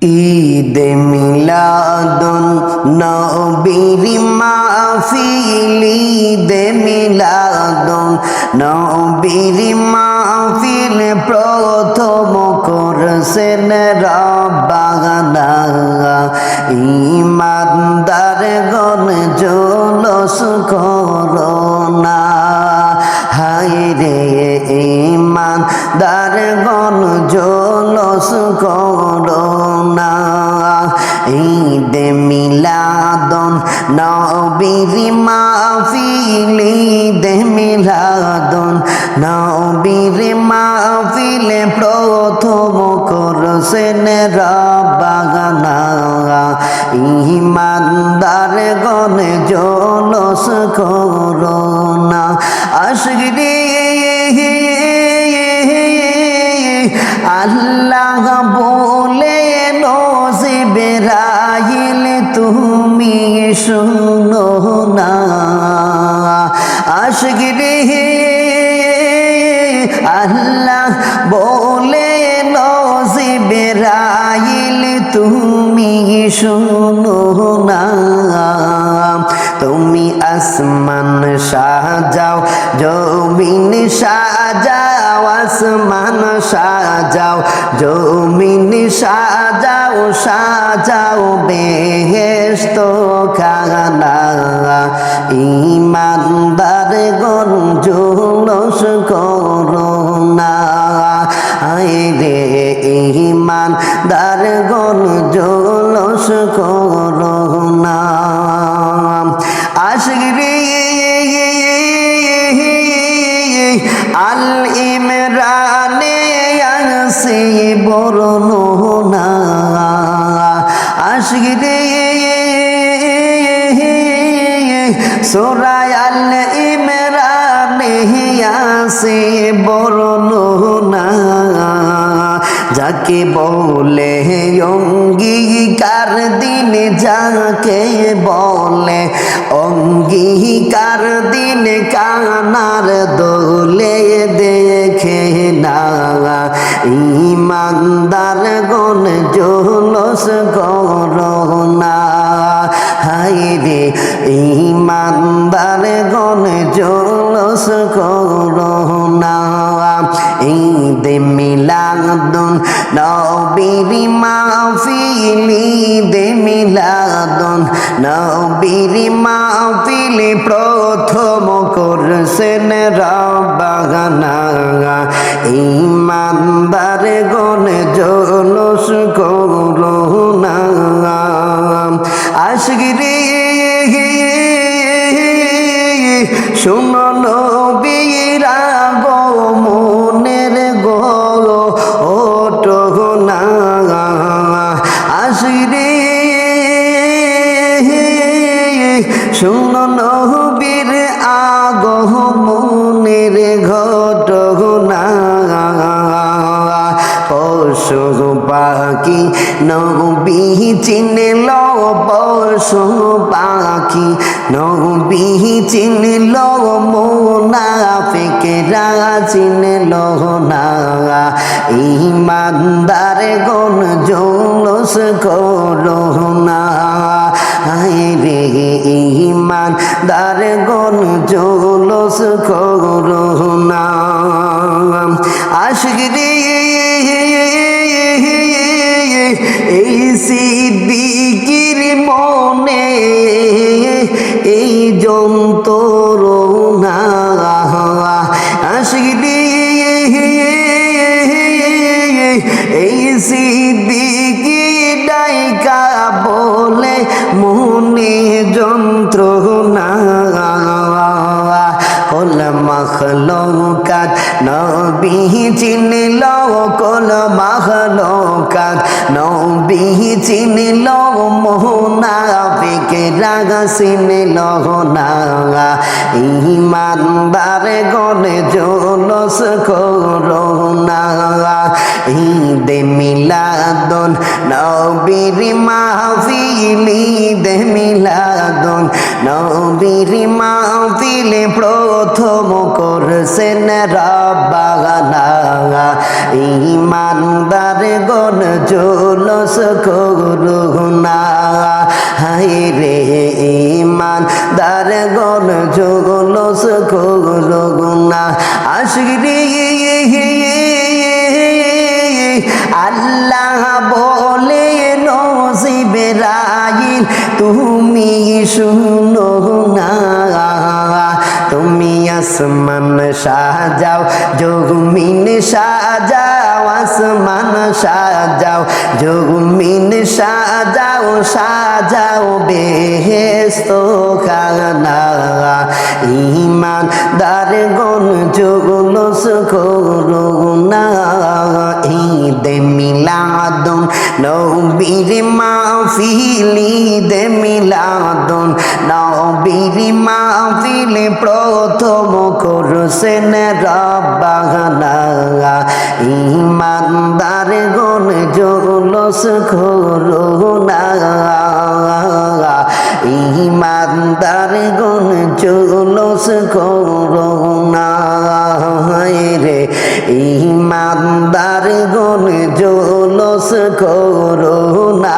ঈদে মিলাদুন নবীর মাহফিল, ঈদে মিলাদুন নবীর মাহফিল প্রথম করছেন রব্বানা। ঈমানদার গণ জলস করোনা, হায় রে ঈমানদার গণ জলস করোনা। ঈদে মিলাদুন নবীর মাহফিল, ঈদে মিলাদুন নবীর মাহফিল প্রথম করছেন রব্বানা। ঈমানদার গণ জলস করোনা। আশিক রে আল্লাহ বলে জিবরাইল তুমি শুনো না। আশিক রে আল্লাহ বলে জিবরাইল তুমি শুনো না। তুমি আসমান সাজাও জমিন সাজাও, আসমান সাজাও জমিন সাজাও, সাজাও বেহেশত খানা। ঈমানদার গণ জলস করোনা, আয় রে ঈমানদার গণ জলস করোনা। আশিক রে আল ইমরানে আসে বর্ণনা। আশিক রে সূরা আল ইমরানে আসে বর্ণনা। যাকে বলে অঙ্গীকার দিন, যাকে বলে অঙ্গীকার দিন, কানার দোলে দেখে না। ঈমানদার গণ জলস করোনা, হায় রে ঈমানদার গণ জলস করোনা। ঈদে মিলাদুন নবীর মাহফিল, ঈদে মিলাদুন নবীর মাহফিল প্রথম করছেন রব্বানা। ঈমানদার গণ জলস করোনা। আশিক রে শুনো নবীর আগমনের ঘটনা। আশিক রে শুনো নবীর আগমনের ঘটনা। পশু পাখি নবী চিনল, পশু পাখি নবী চিনল, মুনাফিকরা চিনল না। ঈমানদার গণ জলস করোনা, হায় রে ঈমানদার গণ জলস করোনা। আশিক রে এই সিদ্দিকের মনে এই যন্ত্রণা। আশিক রে এই সিদ্দিকে ডাইকা বলে মনে যন্ত্রণা। কল মখলুকাত নবী চিনল, কল মখলুকাত নবী চিনল, মুনাফিকরা চিনল না। ঈমানদার গণ জলস করোনা। ঈদে মিলাদুন নবীর মাহফিল, ঈদে মিলাদুন নবীর মাহফিল প্রথম করছেন রব্বানা ইমানদার গণ জুলুস করুনা হায় রে ইমানদার গণ জুলুস করুনা আশিরি আল্লাহ বলে নজিবরাইল তুমি শুনো না তুমি আসমান সাজাও জমিন সাজাও আসমান সাজাও জমিন সাজাও সাজাও বেহেশত খানা ঈমানদার গণ জুলুস করুনা ঈদে মিলাদুন নবীর মাহফিল ঈদে মিলাদুন নবীর মাহফিল প্রথম করছেন রব্বানা ঈমানদার গণ জুলুস করুনা ঈমানদার গণ জুলুস করুনা রে ঈমানদার গণ জুলুস করুনা